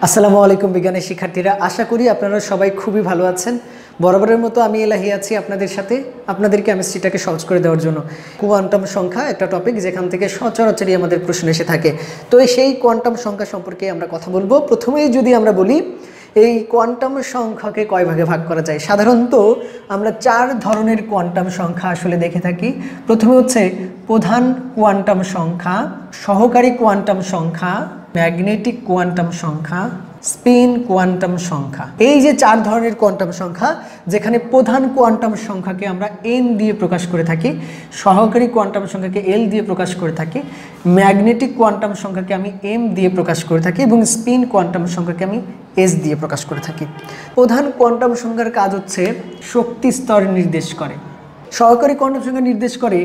আসসালামু আলাইকুম বিজ্ঞানের শিক্ষার্থীরা, আশা করি আপনারা সবাই খুবই ভালো আছেন। বরাবরের মতো আমি এলাহি আছি আপনাদের সাথে, আপনাদের কেমিস্ট্রিটাকে সহজ করে দেওয়ার জন্য। কোয়ান্টাম সংখ্যা একটা টপিক যেখান থেকে সচরাচরই আমাদের প্রশ্ন এসে থাকে। তো সেই কোয়ান্টাম সংখ্যা সম্পর্কে আমরা কথা বলবো। প্রথমেই যদি আমরা বলি এই কোয়ান্টাম সংখ্যাকে কয় ভাগে ভাগ করা যায়। সাধারণত আমরা 4 ধরনের কোয়ান্টাম সংখ্যা আসলে দেখে থাকি। প্রথমে হচ্ছে প্রধান কোয়ান্টাম সংখ্যা, সহকারী কোয়ান্টাম সংখ্যা, ম্যাগনেটিক কোয়ান্টাম সংখ্যা, স্পিন কোয়ান্টাম সংখ্যা। এই যে 4 ধরনের কোয়ান্টাম সংখ্যা, যেখানে প্রধান কোয়ান্টাম সংখ্যাকে আমরা n দিয়ে প্রকাশ করে থাকি, সহকারী কোয়ান্টাম সংখ্যাকে l দিয়ে প্রকাশ করে থাকি, ম্যাগনেটিক কোয়ান্টাম সংখ্যাকে আমি m দিয়ে প্রকাশ করে থাকি এবং স্পিন কোয়ান্টাম সংখ্যাকে আমি s দিয়ে প্রকাশ করে থাকি। প্রধান কোয়ান্টাম সংখ্যার কাজ হচ্ছে শক্তি স্তর নির্দেশ করে। সহকারী কোয়ান্টাম সংখ্যা নির্দেশ করে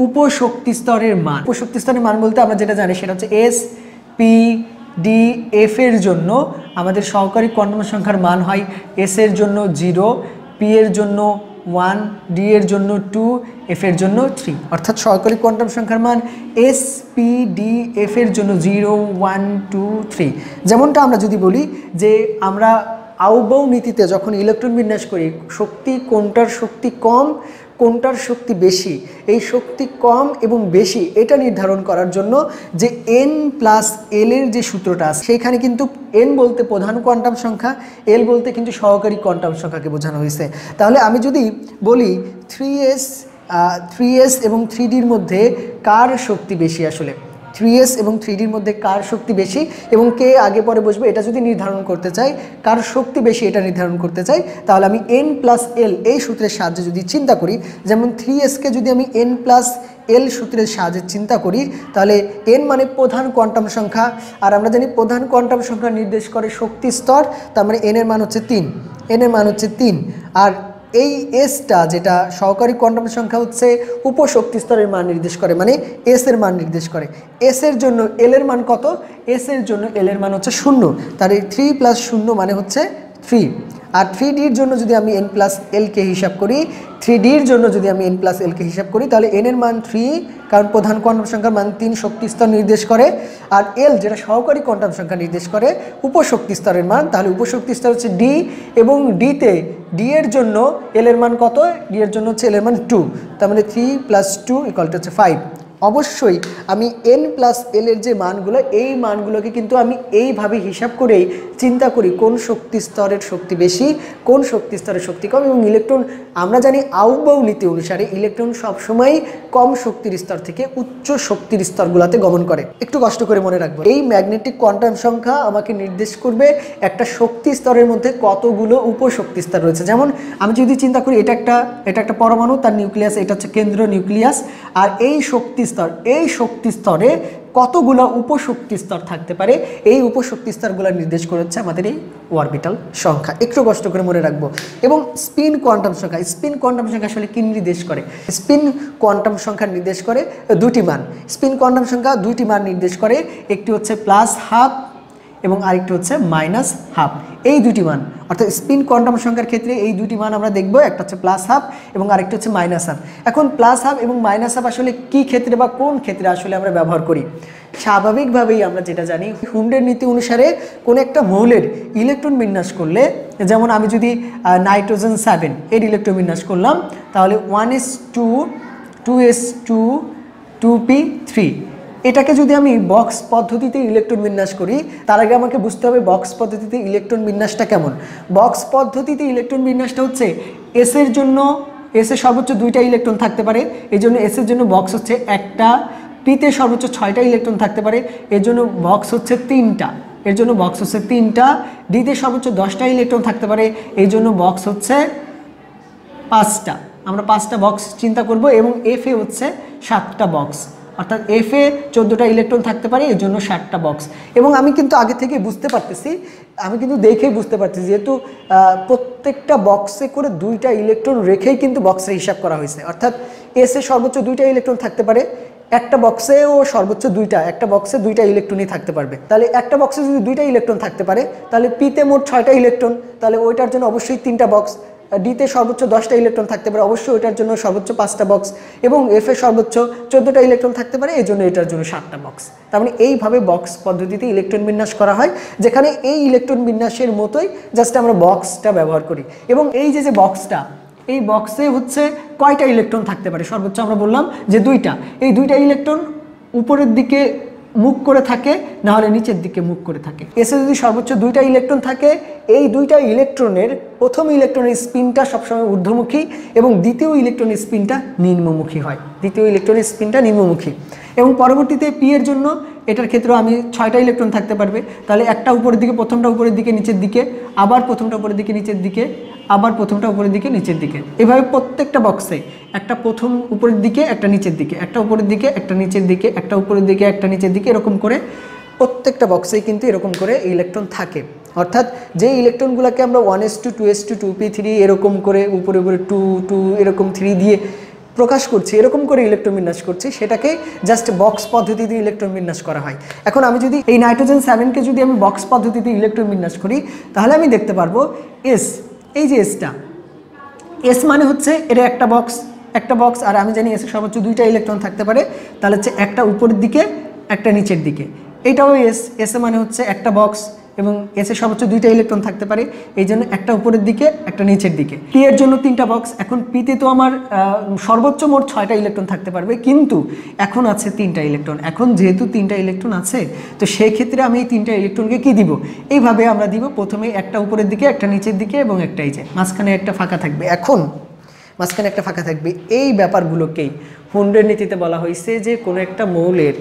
উপশক্তি স্তরের মান। উপশক্তি স্তরের মান বলতে আমরা যেটা জানি সেটা হচ্ছে s, p, d, f এর জন্য আমাদের সহকারী কোয়ান্টাম সংখ্যার মান হয় s এর জন্য 0, p এর জন্য 1, d এর জন্য 2, f এর জন্য 3। অর্থাৎ সহকারী কোয়ান্টাম সংখ্যার মান s, p, d, f এর জন্য 0, 1, 2, 3। যেমনটা আমরা যদি বলি যে আমরা আউবাউ নীতিতে যখন ইলেকট্রন বিন্যাস করি, শক্তি কোনটার শক্তি কম কোনটার শক্তি বেশি, এই শক্তি কম এবং বেশি এটা নির্ধারণ করার জন্য যে n প্লাস l এর যে সূত্রটা আছে, সেইখানে কিন্তু n বলতে প্রধান কোয়ান্টাম সংখ্যা, l বলতে কিন্তু সহকারী কোয়ান্টাম সংখ্যাকে বোঝানো হয়েছে। তাহলে আমি যদি বলি 3s এবং 3dর মধ্যে কার শক্তি বেশি, আসলে 3s এবং 3dর মধ্যে কার শক্তি বেশি এবং কে আগে পরে বসবে এটা যদি নির্ধারণ করতে চাই, কার শক্তি বেশি এটা নির্ধারণ করতে চাই, তাহলে আমি n প্লাস l এই সূত্রের সাহায্যে যদি চিন্তা করি, যেমন 3sকে যদি আমি n প্লাস l সূত্রের সাহায্যে চিন্তা করি, তাহলে n মানে প্রধান কোয়ান্টাম সংখ্যা, আর আমরা জানি প্রধান কোয়ান্টাম সংখ্যা নির্দেশ করে শক্তি স্তর, তার মানে n এর মান হচ্ছে 3, n এর মান হচ্ছে 3। আর এই এসটা যেটা সহকারী কোয়ান্টাম সংখ্যা হচ্ছে উপশক্তি স্তরের মান নির্দেশ করে, মানে এস এর মান নির্দেশ করে। এস এর জন্য এল এর মান কত? এস এর জন্য এল এর মান হচ্ছে 0, তার এই 3 প্লাস 0 মানে হচ্ছে 3। আর 3ডির জন্য যদি আমি n প্লাস এলকে হিসাব করি, 3ডির জন্য যদি আমি n প্লাস এলকে হিসাব করি, তাহলে n এর মান 3, কারণ প্রধান কোয়ান্টাম সংখ্যার মান 3 শক্তি স্তর নির্দেশ করে, আর এল যেটা সহকারী কোয়ান্টাম সংখ্যা নির্দেশ করে উপশক্তি স্তরের মান, তাহলে উপশক্তি স্তর হচ্ছে ডি, এবং ডিতে ডি এর জন্য এল এর মান কত? ডি এর জন্য হচ্ছে এল এর মান 2, তার মানে 3 প্লাস 2 ইকুয়াল টু হচ্ছে 5। অবশ্যই আমি n প্লাস এল এর যে মানগুলো, এই মানগুলোকে কিন্তু আমি এইভাবে হিসাব করেই চিন্তা করি কোন শক্তি স্তরের শক্তি বেশি, কোন শক্তি স্তরের শক্তি কম। এবং ইলেকট্রন আমরা জানি আউবাউ নীতি অনুসারে ইলেকট্রন সবসময় কম শক্তির স্তর থেকে উচ্চ শক্তির স্তরগুলোতে গমন করে। একটু কষ্ট করে মনে রাখবো, এই ম্যাগনেটিক কোয়ান্টাম সংখ্যা আমাকে নির্দেশ করবে একটা শক্তি স্তরের মধ্যে কতগুলো উপশক্তি স্তর রয়েছে। যেমন আমি যদি চিন্তা করি এটা একটা পরমাণু, তার নিউক্লিয়াস, এটা হচ্ছে কেন্দ্র নিউক্লিয়াস, আর এই শক্তি স্তরে কতগুলো উপশক্তি স্তর থাকতে পারে, এই উপশক্তি স্তরগুলো নির্দেশ করে হচ্ছে আমাদের এই অরবিটাল সংখ্যা। একটু কষ্ট করে মনে রাখবো। এবং স্পিন কোয়ান্টাম সংখ্যা, স্পিন কোয়ান্টাম সংখ্যা আসলে কি নির্দেশ করে? স্পিন কোয়ান্টাম সংখ্যা নির্দেশ করে দুটি মান। স্পিন কোয়ান্টাম সংখ্যা দুইটি মান নির্দেশ করে, একটি হচ্ছে +12 এবং আরেকটি হচ্ছে -12। এই দুটি মান, অর্থাৎ স্পিন কোয়ান্টাম সংখ্যার ক্ষেত্রে এই দুটি মান আমরা দেখব, একটা হচ্ছে +12 এবং আরেকটা হচ্ছে -12। এখন +12 এবং -12 আসলে কি ক্ষেত্রে বা কোন ক্ষেত্রে আসলে আমরা ব্যবহার করি? স্বাভাবিকভাবেই আমরা যেটা জানি, হুন্ডের নীতি অনুসারে কোন একটা মৌলের ইলেকট্রন বিন্যাস করলে, যেমন আমি যদি নাইট্রোজেন 7 এর ইলেকট্রন বিন্যাস করলাম, তাহলে 1s2 2s2 2p3, এটাকে যদি আমি বক্স পদ্ধতিতে ইলেকট্রন বিন্যাস করি, তার আগে আমাকে বুঝতে হবে বক্স পদ্ধতিতে ইলেকট্রন বিন্যাসটা কেমন। বক্স পদ্ধতিতে ইলেকট্রন বিন্যাসটা হচ্ছে এস এর জন্য, এস এর সর্বোচ্চ 2টা ইলেকট্রন থাকতে পারে, এই জন্য এস এর জন্য বক্স হচ্ছে 1টা, পিতে সর্বোচ্চ 6টা ইলেকট্রন থাকতে পারে, এর জন্য বক্স হচ্ছে 3টা, এর জন্য বক্স হচ্ছে 3টা, ডিতে সর্বোচ্চ 10টা ইলেকট্রন থাকতে পারে, এই জন্য বক্স হচ্ছে 5টা। আমরা 5টা বক্স চিন্তা করব, এবং এফ এ হচ্ছে 7টা বক্স, অর্থাৎ এফ এ 14টা ইলেকট্রন থাকতে পারে, এর জন্য 7টা বক্স। এবং আমি কিন্তু আগে থেকে বুঝতে পারতেছি, আমি কিন্তু দেখেই বুঝতে পারছি, যেহেতু প্রত্যেকটা বক্সে করে 2টা ইলেকট্রন রেখেই কিন্তু বক্সের হিসাব করা হয়েছে, অর্থাৎ এস এ সর্বোচ্চ 2টা ইলেকট্রন থাকতে পারে, একটা বক্সেও সর্বোচ্চ 2টা, একটা বক্সে 2টা ইলেকট্রনই থাকতে পারবে। তাহলে একটা বক্সে যদি 2টা ইলেকট্রন থাকতে পারে, তাহলে পিতে মোট 6টা ইলেকট্রন, তাহলে ওইটার জন্য অবশ্যই 3টা বক্স। ডিতে সর্বোচ্চ 10টা ইলেকট্রন থাকতে পারে, অবশ্যই এটার জন্য সর্বোচ্চ 5টা বক্স, এবং এফ এর সর্বোচ্চ 14টা ইলেকট্রন থাকতে পারে, এই জন্য এটার জন্য 7টা বক্স। তার মানে এইভাবে বক্স পদ্ধতিতে ইলেকট্রন বিন্যাস করা হয়, যেখানে এই ইলেকট্রন বিন্যাসের মতোই জাস্ট আমরা বক্সটা ব্যবহার করি। এবং এই যে বক্সটা, এই বক্সে হচ্ছে কয়টা ইলেকট্রন থাকতে পারে, সর্বোচ্চ আমরা বললাম যে 2টা। এই 2টা ইলেকট্রন উপরের দিকে মুখ করে থাকে, না হলে নিচের দিকে মুখ করে থাকে। এসে যদি সর্বোচ্চ 2টা ইলেকট্রন থাকে, এই 2টা ইলেকট্রনের প্রথম ইলেকট্রনের স্পিনটা সবসময় ঊর্ধ্বমুখী এবং দ্বিতীয় ইলেকট্রনের স্পিনটা নিম্নমুখী হয়, দ্বিতীয় ইলেকট্রনের স্পিনটা নিম্নমুখী। এবং পরবর্তীতে পি এর জন্য এটার ক্ষেত্রেও আমি 6টা ইলেকট্রন থাকতে পারবে, তাহলে একটা উপরের দিকে, প্রথমটা উপরের দিকে নিচের দিকে, আবার প্রথমটা উপরের দিকে নিচের দিকে, আবার প্রথমটা উপরের দিকে নিচের দিকে, এভাবে প্রত্যেকটা বক্সে একটা প্রথম উপরের দিকে, একটা নিচের দিকে, একটা উপরের দিকে, একটা নিচের দিকে, একটা উপরের দিকে, একটা নিচের দিকে, এরকম করে প্রত্যেকটা বক্সেই কিন্তু এরকম করে ইলেকট্রন থাকে। অর্থাৎ যে ইলেকট্রনগুলোকে আমরা 1s2 2s2 2p3 এরকম করে উপরে উপরে 2 2 এরকম 3 দিয়ে প্রকাশ করছি, এরকম করে ইলেকট্রন বিন্যাস করছি, সেটাকে জাস্ট বক্স পদ্ধতিতে ইলেকট্রন বিন্যাস করা হয়। এখন আমি যদি এই নাইট্রোজেন 7কে যদি আমি বক্স পদ্ধতিতে ইলেকট্রন বিন্যাস করি, তাহলে আমি দেখতে পারবো এস, এই যে এসটা, এস মানে হচ্ছে এটা একটা বক্স, একটা বক্স, আর আমি জানি এসে সর্বোচ্চ 2টা ইলেকট্রন থাকতে পারে, তাহলে হচ্ছে একটা উপরের দিকে, একটা নিচের দিকে। এটাও এস, এস মানে হচ্ছে একটা বক্স এবং এসে সর্বোচ্চ 2টা ইলেকট্রন থাকতে পারে, এই জন্য একটা উপরের দিকে, একটা নিচের দিকে। পি এর জন্য 3টা বক্স। এখন পিতে তো আমার সর্বোচ্চ মোট 6টা ইলেকট্রন থাকতে পারবে, কিন্তু এখন আছে 3টা ইলেকট্রন। এখন যেহেতু 3টা ইলেকট্রন আছে, তো সেই ক্ষেত্রে আমি এই 3টা ইলেকট্রনকে কি দিব, এইভাবে আমরা দিব, প্রথমে একটা উপরের দিকে, একটা নিচের দিকে এবং একটা এই যে মাঝখানে একটা ফাঁকা থাকবে। এখন মাঝখানে একটা ফাঁকা থাকবে, এই ব্যাপারগুলোকেই হুন্ডের নীতিতে বলা হয়েছে যে কোনো একটা মৌলের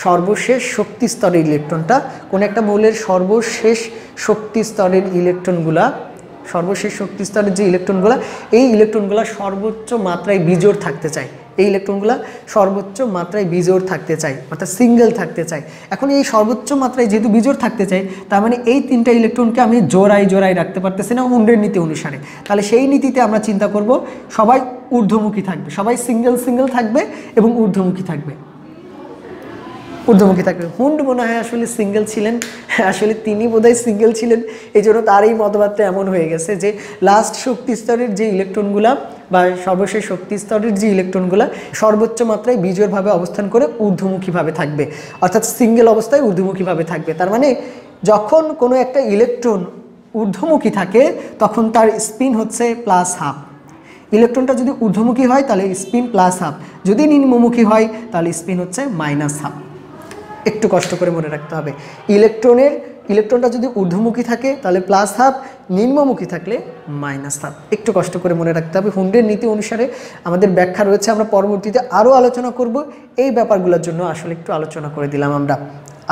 সর্বশেষ শক্তি স্তরের ইলেকট্রনটা, কোনো একটা মৌলের সর্বশেষ শক্তি স্তরের ইলেকট্রনগুলা, সর্বশেষ শক্তি স্তরের যে ইলেকট্রনগুলা, এই ইলেকট্রনগুলা সর্বোচ্চ মাত্রায় বিজোড় থাকতে চায়, এই ইলেকট্রনগুলা সর্বোচ্চ মাত্রায় বিজোড় থাকতে চাই, অর্থাৎ সিঙ্গেল থাকতে চাই। এখন এই সর্বোচ্চ মাত্রায় যেহেতু বিজোড় থাকতে চাই, তার মানে এই 3টা ইলেকট্রনকে আমি জোড়ায় রাখতে পারতেছি না হুন্ডের নীতি অনুসারে। তাহলে সেই নীতিতে আমরা চিন্তা করব সবাই ঊর্ধ্বমুখী থাকবে, সবাই সিঙ্গেল সিঙ্গেল থাকবে এবং ঊর্ধ্বমুখী থাকবে, ঊর্ধ্বমুখী থাকবে। হুন্ড মনে হয় আসলে সিঙ্গেল ছিলেন, আসলে তিনি বোধহয় সিঙ্গেল ছিলেন, এই জন্য তার এই মতবাদটা এমন হয়ে গেছে যে লাস্ট শক্তি স্তরের যে ইলেকট্রনগুলা বা সর্বশেষ শক্তি স্তরের যে ইলেকট্রনগুলা সর্বোচ্চ মাত্রায় বিজোড়ভাবে অবস্থান করে ঊর্ধ্বমুখীভাবে থাকবে, অর্থাৎ সিঙ্গেল অবস্থায় ঊর্ধ্বমুখীভাবে থাকবে। তার মানে যখন কোনো একটা ইলেকট্রন ঊর্ধ্বমুখী থাকে, তখন তার স্পিন হচ্ছে +12। ইলেকট্রনটা যদি ঊর্ধ্বমুখী হয় তাহলে স্পিন +12, যদি নিম্নমুখী হয় তাহলে স্পিন হচ্ছে -12। একটু কষ্ট করে মনে রাখতে হবে, ইলেকট্রনটা যদি ঊর্ধ্বমুখী থাকে তাহলে +12, নিম্নমুখী থাকলে -12। একটু কষ্ট করে মনে রাখতে হবে। হুন্ডের নীতি অনুসারে আমাদের ব্যাখ্যা রয়েছে, আমরা পরবর্তীতে আরও আলোচনা করব। এই ব্যাপারগুলোর জন্য আসলে একটু আলোচনা করে দিলাম, আমরা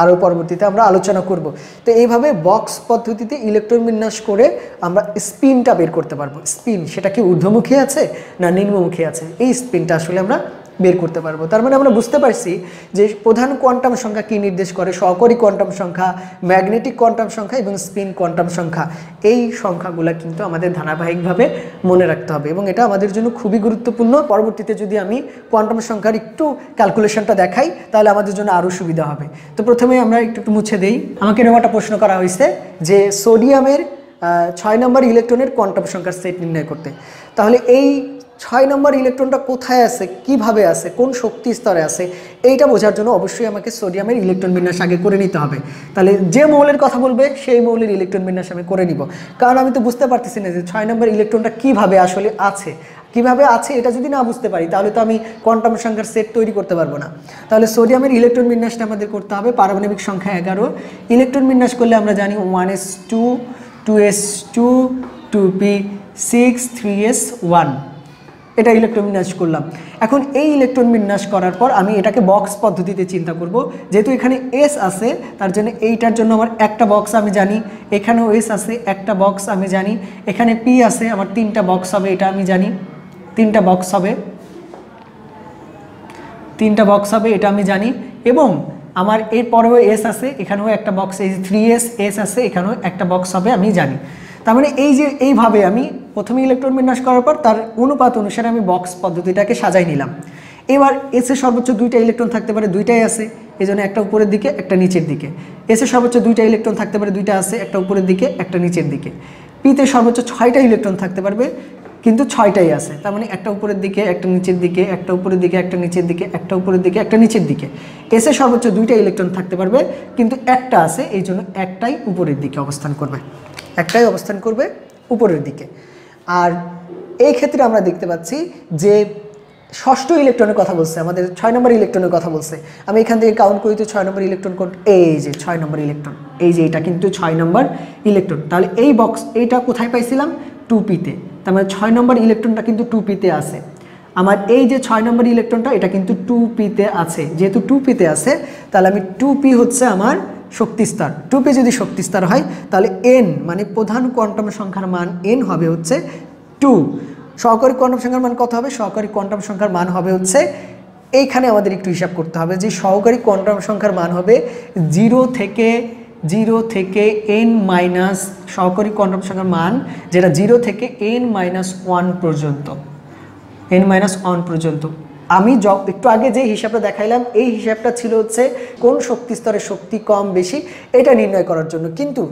আরও পরবর্তীতে আমরা আলোচনা করব। তো এইভাবে বক্স পদ্ধতিতে ইলেকট্রন বিন্যাস করে আমরা স্পিনটা বের করতে পারবো। স্পিন সেটা কি ঊর্ধ্বমুখী আছে না নিম্নমুখী আছে, এই স্পিনটা আসলে আমরা বের করতে পারবো। তার মানে আমরা বুঝতে পারছি যে প্রধান কোয়ান্টাম সংখ্যা কি নির্দেশ করে, সহকারী কোয়ান্টাম সংখ্যা, ম্যাগনেটিক কোয়ান্টাম সংখ্যা এবং স্পিন কোয়ান্টাম সংখ্যা। এই সংখ্যাগুলো কিন্তু আমাদের ধারাবাহিকভাবে মনে রাখতে হবে এবং এটা আমাদের জন্য খুবই গুরুত্বপূর্ণ। পরবর্তীতে যদি আমি কোয়ান্টাম সংখ্যার একটু ক্যালকুলেশনটা দেখাই তাহলে আমাদের জন্য আরও সুবিধা হবে। তো প্রথমে আমরা একটু মুছে দেই। আমাকে এরকম একটা প্রশ্ন করা হয়েছে যে সোডিয়ামের 6 নম্বর ইলেকট্রনের কোয়ান্টাম সংখ্যার সেট নির্ণয় করতে। তাহলে এই 6 নম্বর ইলেকট্রনটা কোথায় আছে, কিভাবে আছে, কোন শক্তি স্তরে আছে, এইটা বোঝার জন্য অবশ্যই আমাকে সোডিয়ামের ইলেকট্রন বিন্যাস আগে করে নিতে হবে। তাহলে যে মৌলের কথা বলবে সেই মৌলের ইলেকট্রন বিন্যাস আমি করে নিব, কারণ আমি তো বুঝতে পারতেছি না যে 6 নম্বর ইলেকট্রনটা কিভাবে আসলে আছে, কিভাবে আছে এটা যদি না বুঝতে পারি তাহলে তো আমি কোয়ান্টাম সংখ্যার সেট তৈরি করতে পারবো না। তাহলে সোডিয়ামের ইলেকট্রন বিন্যাসটা আমাদের করতে হবে। পারমাণবিক সংখ্যা 11, ইলেকট্রন বিন্যাস করলে আমরা জানি 1s2 2s2 2p6 3s1, এটা ইলেকট্রন বিন্যাস করলাম। এখন এই ইলেকট্রন বিন্যাস করার পর আমি এটাকে বক্স পদ্ধতিতে চিন্তা করব। যেহেতু এখানে এস আছে তার জন্য এইটার জন্য আমার একটা বক্স আমি জানি, এখানেও এস আছে একটা বক্স আমি জানি, এখানে পি আছে আমার 3টা বক্স হবে, এটা আমি জানি 3টা বক্স হবে, 3টা বক্স হবে এটা আমি জানি। এবং আমার এরপরেও এস আছে, এখানেও একটা বক্স, এই 3s এস আছে, এখানেও একটা বক্স হবে আমি জানি। তার মানে এই যে এইভাবে আমি প্রথমে ইলেকট্রন বিন্যাস করার পর তার অনুপাত অনুসারে আমি বক্স পদ্ধতিটাকে সাজাই নিলাম। এবার এসে সর্বোচ্চ 2টা ইলেকট্রন থাকতে পারে, 2টাই আছে, এই জন্য একটা উপরের দিকে একটা নিচের দিকে। এসে সর্বোচ্চ 2টা ইলেকট্রন থাকতে পারে, 2টা আছে, একটা উপরের দিকে একটা নিচের দিকে। পিতে সর্বোচ্চ 6টা ইলেকট্রন থাকতে পারবে, কিন্তু 6টাই আছে, তার মানে একটা উপরের দিকে একটা নিচের দিকে, একটা উপরের দিকে একটা নিচের দিকে, একটা উপরের দিকে একটা নিচের দিকে। এসে সর্বোচ্চ 2টা ইলেকট্রন থাকতে পারবে, কিন্তু একটা আছে, এই জন্য একটাই উপরের দিকে অবস্থান করবে, একটাই অবস্থান করবে উপরের দিকে। আর এই ক্ষেত্রে আমরা দেখতে পাচ্ছি যে ষষ্ঠ ইলেকট্রনের কথা বলছে, আমাদের 6 নম্বর ইলেকট্রনের কথা বলছে। আমি এখান থেকে কাউন্ট করি তো 6 নম্বর ইলেকট্রন কোড, এই যে 6 নম্বর ইলেকট্রন, এই যে এটা কিন্তু 6 নম্বর ইলেকট্রন। তাহলে এই বক্স এইটা কোথায় পাইছিলাম? 2p-তে। তার মানে 6 নম্বর ইলেকট্রনটা কিন্তু 2p-তে আছে। আমার এই যে 6 নম্বর ইলেকট্রনটা এটা কিন্তু 2p-তে আছে। যেহেতু 2p-তে আছে তাহলে আমি 2p হচ্ছে আমার শক্তিস্তর। 2p যদি শক্তিস্তর হয় তাহলে n মানে প্রধান কোয়ান্টাম সংখ্যার মান n হবে হচ্ছে 2। সহকারী কোয়ান্টাম সংখ্যার মান কত হবে? সহকারী কোয়ান্টাম সংখ্যার মান হবে হচ্ছে, এইখানে আমাদের একটু হিসাব করতে হবে যে সহকারী কোয়ান্টাম সংখ্যার মান হবে 0 থেকে n মাইনাস, সহকারী কোয়ান্টাম সংখ্যার মান যেটা 0 থেকে n-1 পর্যন্ত, n-1 পর্যন্ত। আমি একটু আগে যে হিসাবটা দেখাইলাম এই হিসাবটা ছিল হচ্ছে কোন শক্তি স্তরে শক্তি কম বেশি এটা নির্ণয় করার জন্য। কিন্তু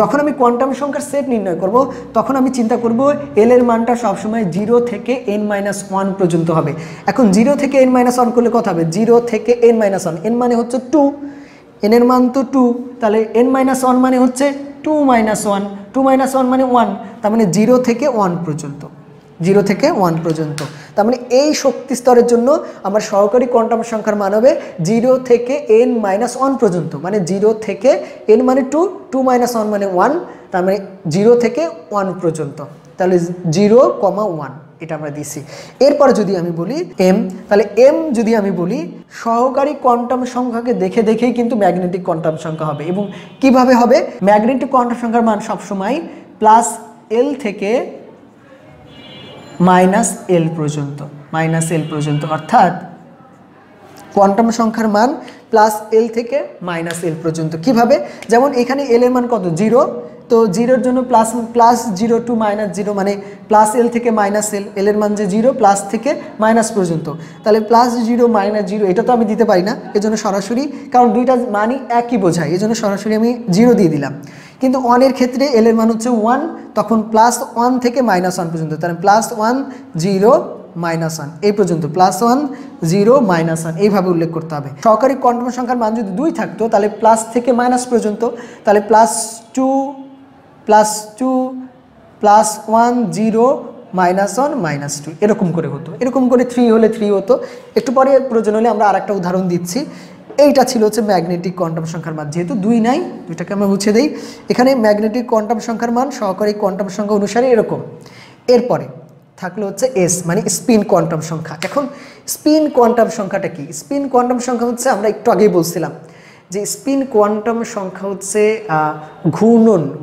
যখন আমি কোয়ান্টাম সংখ্যার সেট নির্ণয় করব তখন আমি চিন্তা করব এল এর মানটা সবসময় 0 থেকে n-1 পর্যন্ত হবে। এখন 0 থেকে n-1 করলে কত হবে? 0 থেকে n-1, n মানে হচ্ছে 2, n এর মান তো 2, তাহলে n-1 মানে হচ্ছে 2-1, 2-1 মানে 1, তার মানে 0 থেকে 1 পর্যন্ত, 0 থেকে 1 পর্যন্ত। তার মানে এই শক্তি স্তরের জন্য আমার সহকারী কোয়ান্টাম সংখ্যার মান হবে 0 থেকে n-1 পর্যন্ত, মানে 0 থেকে n মানে 2, 2-1 মানে 1, তার মানে 0 থেকে 1 পর্যন্ত। তাহলে 0,1 এটা আমরা দিছি। এরপর যদি আমি বলি m, তাহলে m যদি আমি বলি সহকারী কোয়ান্টাম সংখ্যাকে দেখে দেখেই কিন্তু ম্যাগনেটিক কোয়ান্টাম সংখ্যা হবে। এবং কিভাবে হবে? ম্যাগনেটিক কোয়ান্টাম সংখ্যার মান সবসময় +l থেকে -l পর্যন্ত, -l পর্যন্ত, অর্থাৎ কোয়ান্টাম সংখ্যার মান +l থেকে -l পর্যন্ত। কিভাবে? যেমন এখানে l এর মান কত? 0, তো 0 এর জন্য +0 to -0 মানে +l থেকে -l, l এর মান যে 0 প্লাস থেকে মাইনাস পর্যন্ত, তাহলে +0 -0 এটা তো আমি দিতে পারি না, এজন্য সরাসরি, কারণ দুইটা মানই একই বোঝায়, এজন্য সরাসরি আমি 0 দিয়ে দিলাম। কিন্তু 1 এর ক্ষেত্রে l এর মান হচ্ছে 1, তখন +1 থেকে -1 পর্যন্ত, তাহলে +1 0 -1 এই পর্যন্ত, +1 0 -1 এইভাবে উল্লেখ করতে হবে। সহকারী কোয়ান্টাম সংখ্যার মান যদি 2 থাকতো তাহলে প্লাস থেকে মাইনাস পর্যন্ত, তাহলে +2 +1 0 -1 -2 এরকম করে হতো, এরকম করে 3 হলে 3 হতো। একটু পরে প্রয়োজন হলে আমরা আরেকটা উদাহরণ দিচ্ছি। এইটা ছিল হচ্ছে ম্যাগনেটিক কোয়ান্টাম সংখ্যার মান, যেহেতু 2 নাই 2টাকে আমরা মুছে দেই। এখানে ম্যাগনেটিক কোয়ান্টাম সংখ্যার মান সহকারী কোয়ান্টাম সংখ্যা অনুসারে এরকম। এরপরে থাকলো হচ্ছে এস মানে স্পিন কোয়ান্টাম সংখ্যা। এখন স্পিন কোয়ান্টাম সংখ্যাটা কি? স্পিন কোয়ান্টাম সংখ্যা হচ্ছে, আমরা একটু আগেই বলছিলাম যে স্পিন কোয়ান্টাম সংখ্যা হচ্ছে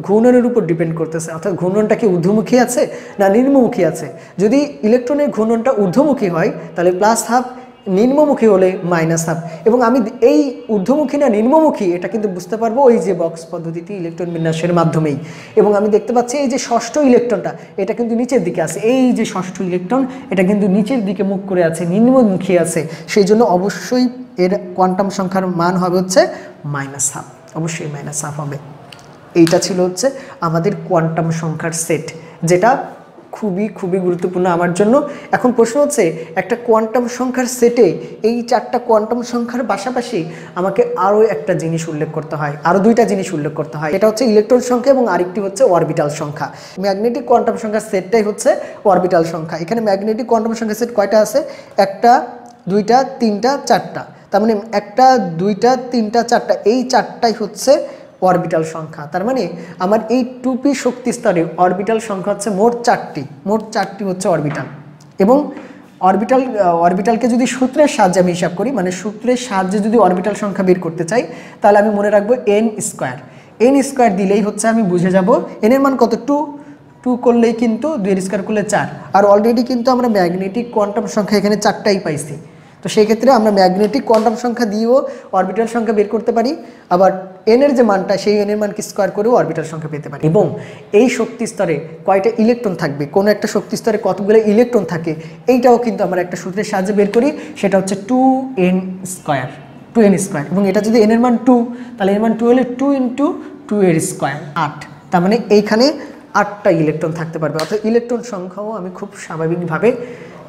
ঘূর্ণনের উপর ডিপেন্ড করতেছে, অর্থাৎ ঘূর্ণনটা কি ঊর্ধ্বমুখী আছে না নিম্নমুখী আছে। যদি ইলেকট্রনের ঘূর্ণনটা ঊর্ধ্বমুখী হয় তাহলে +12, নিম্নমুখী হলে -12। এবং আমি এই ঊর্ধ্বমুখী না নিম্নমুখী এটা কিন্তু বুঝতে পারবো ওই যে বক্স পদ্ধতিতে ইলেকট্রন বিন্যাসের মাধ্যমেই। এবং আমি দেখতে পাচ্ছি এই যে ষষ্ঠ ইলেকট্রনটা এটা কিন্তু নিচের দিকে আছে, এই যে ষষ্ঠ ইলেকট্রন এটা কিন্তু নিচের দিকে মুখ করে আছে, নিম্নমুখী আছে, সেই জন্য অবশ্যই এর কোয়ান্টাম সংখ্যার মান হবে হচ্ছে -12, অবশ্যই -12 হবে। এইটা ছিল হচ্ছে আমাদের কোয়ান্টাম সংখ্যার সেট, যেটা খুবই গুরুত্বপূর্ণ আমার জন্য। এখন প্রশ্ন হচ্ছে একটা কোয়ান্টাম সংখ্যার সেটে এই 4টা কোয়ান্টাম সংখ্যার পাশাপাশি আমাকে আরও একটা জিনিস উল্লেখ করতে হয়, আরও 2টা জিনিস উল্লেখ করতে হয়। এটা হচ্ছে ইলেকট্রন সংখ্যা এবং আরেকটি হচ্ছে অরবিটাল সংখ্যা। ম্যাগনেটিক কোয়ান্টাম সংখ্যার সেটটাই হচ্ছে অরবিটাল সংখ্যা। এখানে ম্যাগনেটিক কোয়ান্টাম সংখ্যার সেট কয়টা আছে? 1টা 2টা 3টা 4টা, তার মানে 1টা 2টা 3টা 4টা, এই 4টাই হচ্ছে অরবিটাল সংখ্যা। তার মানে আমার এই 2p শক্তি স্তরে অরবিটাল সংখ্যা হচ্ছে মোট 4টি হচ্ছে অরবিটাল। এবং অরবিটালকে যদি সূত্রের সাহায্যে আমি হিসাব করি, মানে সূত্রের সাহায্যে যদি অরবিটাল সংখ্যা বের করতে চাই তাহলে আমি মনে রাখবো n² দিলেই হচ্ছে আমি বুঝে যাব n এর মান কত? 2 করলেই কিন্তু 2² করলে 4, আর অলরেডি কিন্তু আমরা ম্যাগনেটিক কোয়ান্টাম সংখ্যা এখানে 4টাই পাইছি। তো সেই ক্ষেত্রে আমরা ম্যাগনেটিক কোয়ান্টাম সংখ্যা দিয়েও অরবিটাল সংখ্যা বের করতে পারি, আবার n এর যে মানটা সেই n এর মানকে স্কোয়ার করেও অরবিটাল সংখ্যা পেতে পারি। এবং এই শক্তি স্তরে কয়টা ইলেকট্রন থাকবে, কোনো একটা শক্তি স্তরে কতগুলো ইলেকট্রন থাকে, এইটাও কিন্তু আমরা একটা সূত্রের সাহায্যে বের করি, সেটা হচ্ছে 2n²। এবং এটা যদি n এর মান 2, তাহলে এর মান 2 হলে 2 × 2 এর স্কোয়ার 8, তার মানে এইখানে 8টা ইলেকট্রন থাকতে পারবে, অর্থাৎ ইলেকট্রন সংখ্যাও আমি খুব স্বাভাবিকভাবে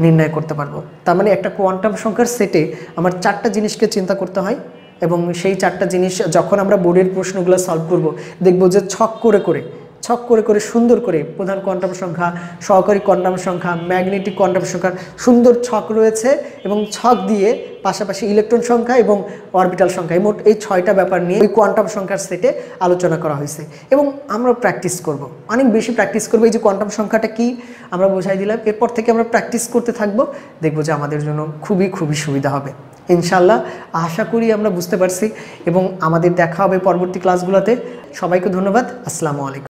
নির্ণয় করতে পারবো। তার মানে একটা কোয়ান্টাম সংখ্যার সেটে আমার 4টা জিনিসকে চিন্তা করতে হয়, এবং সেই 4টা জিনিস যখন আমরা বোর্ডের প্রশ্নগুলো সলভ করব দেখব যে ছক করে করে সুন্দর করে প্রধান কোয়ান্টাম সংখ্যা, সহকারী কোয়ান্টাম সংখ্যা, ম্যাগনেটিক কোয়ান্টাম সংখ্যার সুন্দর ছক রয়েছে, এবং ছক দিয়ে পাশাপাশি ইলেকট্রন সংখ্যা এবং অরবিটাল সংখ্যা, মোট এই 6টা ব্যাপার নিয়ে ওই কোয়ান্টাম সংখ্যার সেটে আলোচনা করা হয়েছে। এবং আমরা প্র্যাকটিস করব, অনেক বেশি প্র্যাকটিস করবো। এই যে কোয়ান্টাম সংখ্যাটা কি আমরা বোঝাই দিলাম, এরপর থেকে আমরা প্র্যাকটিস করতে থাকবো, দেখবো যে আমাদের জন্য খুবই সুবিধা হবে ইনশাল্লাহ। আশা করি আমরা বুঝতে পারছি, এবং আমাদের দেখা হবে পরবর্তী ক্লাসগুলোতে। সবাইকে ধন্যবাদ। আসসালামু আলাইকুম।